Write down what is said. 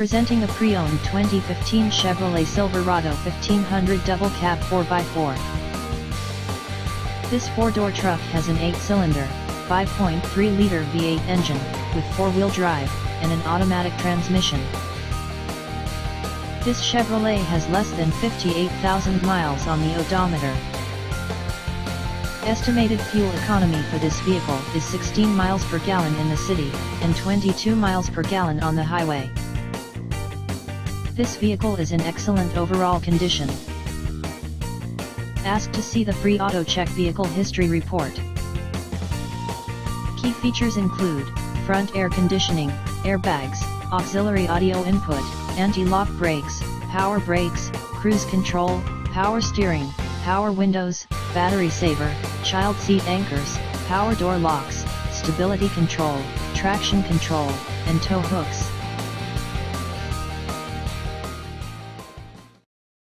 Presenting a pre-owned 2015 Chevrolet Silverado 1500 double cab 4x4. This four-door truck has an 8-cylinder, 5.3-liter V8 engine, with four-wheel drive, and an automatic transmission. This Chevrolet has less than 58,000 miles on the odometer. Estimated fuel economy for this vehicle is 16 miles per gallon in the city, and 22 miles per gallon on the highway. This vehicle is in excellent overall condition. Ask to see the free auto check vehicle history report. Key features include front air conditioning, airbags, auxiliary audio input, anti-lock brakes, power brakes, cruise control, power steering, power windows, battery saver, child seat anchors, power door locks, stability control, traction control, and tow hooks.